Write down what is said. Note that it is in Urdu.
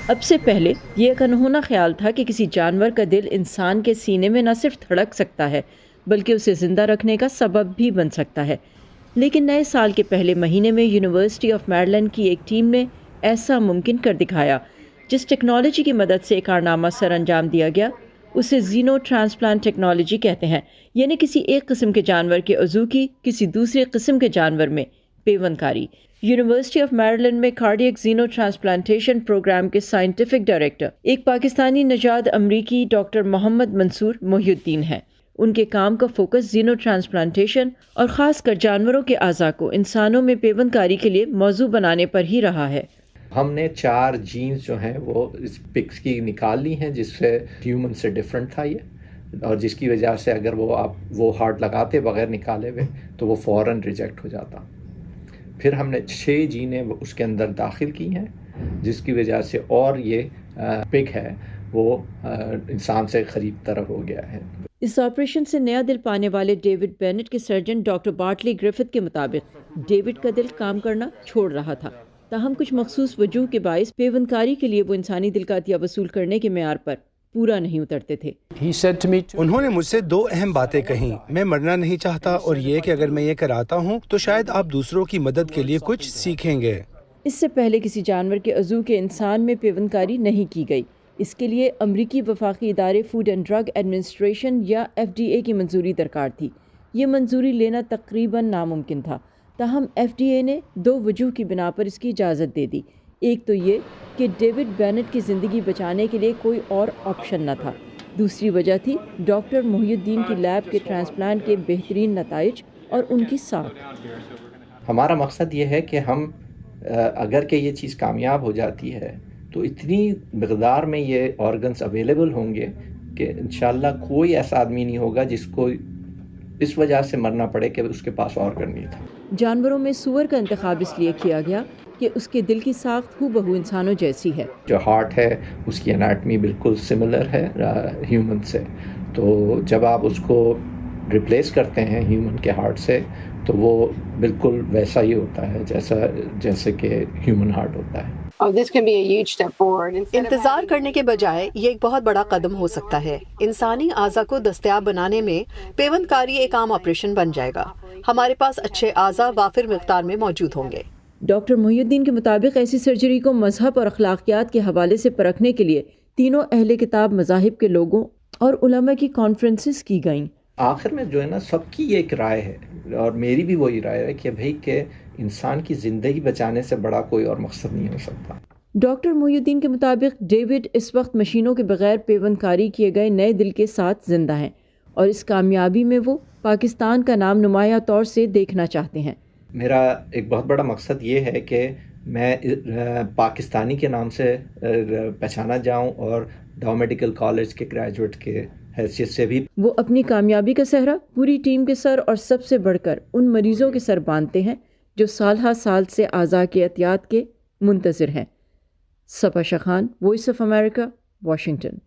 اب سے پہلے یہ ایک انہونا خیال تھا کہ کسی جانور کا دل انسان کے سینے میں نہ صرف دھڑک سکتا ہے بلکہ اسے زندہ رکھنے کا سبب بھی بن سکتا ہے، لیکن نئے سال کے پہلے مہینے میں یونیورسٹی آف میریلینڈ کی ایک ٹیم نے ایسا ممکن کر دکھایا۔ جس ٹیکنالوجی کی مدد سے ایک کارنامہ سر انجام دیا گیا اسے زینو ٹرانسپلانٹ ٹیکنالوجی کہتے ہیں، یعنی کسی ایک قسم کے جانور کے عضو کی کسی دوسرے قسم کے جانور میں پیوند کاری۔ یونیورسٹی آف میریلینڈ میں کارڈیک زینو ٹرانسپلانٹیشن پروگرام کے سائنٹیفک ڈائریکٹر ایک پاکستانی نژاد امریکی ڈاکٹر محمد منصور محی الدین ہیں۔ ان کے کام کا فوکس زینو ٹرانسپلانٹیشن اور خاص کر جانوروں کے اعضاء کو انسانوں میں پیوند کاری کے لیے موزوں بنانے پر ہی رہا ہے۔ ہم نے 4 جینز جو ہیں وہ اس پکس کی نکال لی ہیں جس سے ہیومن سے ڈیفرنٹ تھا یہ، اور جس کی وجہ سے اگر وہ ہارٹ لگاتے بغیر نکالے ہوئے تو وہ فوراً ریجیکٹ ہو جاتا۔ پھر ہم نے 6 جینیں اس کے اندر داخل کی ہیں جس کی وجہ سے اور یہ پک ہے وہ انسان سے قریب تر ہو گیا ہے۔ اس آپریشن سے نیا دل پانے والے ڈیوڈ بینٹ کے سرجن ڈاکٹر بارٹلی گرفت کے مطابق ڈیوڈ کا دل کام کرنا چھوڑ رہا تھا، تاہم کچھ مخصوص وجوہ کے باعث پیوند کاری کے لیے وہ انسانی دل کا عطیہ وصول کرنے کے معیار پر پورا نہیں اترتے تھے۔ انہوں نے مجھ سے 2 اہم باتیں کہیں، میں مرنا نہیں چاہتا اور یہ کہ اگر میں یہ کراتا ہوں تو شاید آپ دوسروں کی مدد کے لیے کچھ سیکھیں گے۔ اس سے پہلے کسی جانور کے عضو کے انسان میں پیوند کاری نہیں کی گئی۔ اس کے لیے امریکی وفاقی ادارے فوڈ اینڈ ڈرگ ایڈمنسٹریشن یا FDA کی منظوری درکار تھی۔ یہ منظوری لینا تقریباً ناممکن تھا، تاہم FDA نے 2 وجوہ کی بنا پر اس کی اجازت دے دی۔ ایک تو یہ کہ ڈیوڈ بینٹ کی زندگی بچانے کے لیے کوئی اور آپشن نہ تھا، دوسری وجہ تھی ڈاکٹر محی الدین کی لیب کے ٹرانسپلانٹ کے بہترین نتائج اور ان کی ساکھ۔ ہمارا مقصد یہ ہے کہ ہم اگر کہ یہ چیز کامیاب ہو جاتی ہے تو اتنی مقدار میں یہ آرگنز اویلیبل ہوں گے کہ انشاءاللہ کوئی ایسا آدمی نہیں ہوگا جس کو اس وجہ سے مرنا پڑے کہ اس کے پاس آرگن نہیں تھا۔ جانوروں میں سور کا انتخاب اس لیے کیا گیا کہ اس کے دل کی ساخت ہو بہو انسانوں جیسی ہے۔ جو ہارٹ ہے اس کی اناٹمی بالکل سملر ہے ہیومن سے، تو جب آپ اس کو ریپلیس کرتے ہیں ہیومن کے ہارٹ سے تو وہ بالکل ویسا ہی ہوتا ہے جیسے کہ ہیومن ہارٹ ہوتا ہے۔ انتظار کرنے کے بجائے یہ ایک بہت بڑا قدم ہو سکتا ہے۔ انسانی اعضاء کو دستیاب بنانے میں پیوند کاری ایک عام آپریشن بن جائے گا۔ ہمارے پاس اچھے اعضاء وافر مقدار میں موجود ہوں گے۔ ڈاکٹر محی الدین کے مطابق ایسی سرجری کو مذہب اور اخلاقیات کے حوالے سے پرکھنے کے لیے تینوں اہل کتاب مذاہب کے لوگوں اور علماء کی کانفرنسز کی گئیں۔ آخر میں جو ہے نا سب کی یہ ایک رائے ہے اور میری بھی وہی رائے ہے کہ بھئی کہ انسان کی زندگی بچانے سے بڑا کوئی اور مقصد نہیں ہو سکتا۔ ڈاکٹر محی الدین کے مطابق ڈیوڈ اس وقت مشینوں کے بغیر پیوند کاری کیے گئے نئے دل کے ساتھ زندہ ہیں اور اس کامیابی میں وہ پاکستان کا نام نمایاں طور سے دیکھنا چاہتے ہیں۔ میرا ایک بہت بڑا مقصد یہ ہے کہ میں پاکستانی کے نام سے پہچانا جاؤں اور ڈاؤ میڈیکل کالج کے گریجویٹ کے حیثیت سے بھی۔ وہ اپنی کامیابی کا سہرا پوری ٹیم کے سر اور سب سے بڑھ کر ان مریضوں کے سر باندھتے ہیں جو سال ہر سال سے اعضاء کے عطیات کے منتظر ہیں۔ Saba Shah Khan, Voice of America, Washington.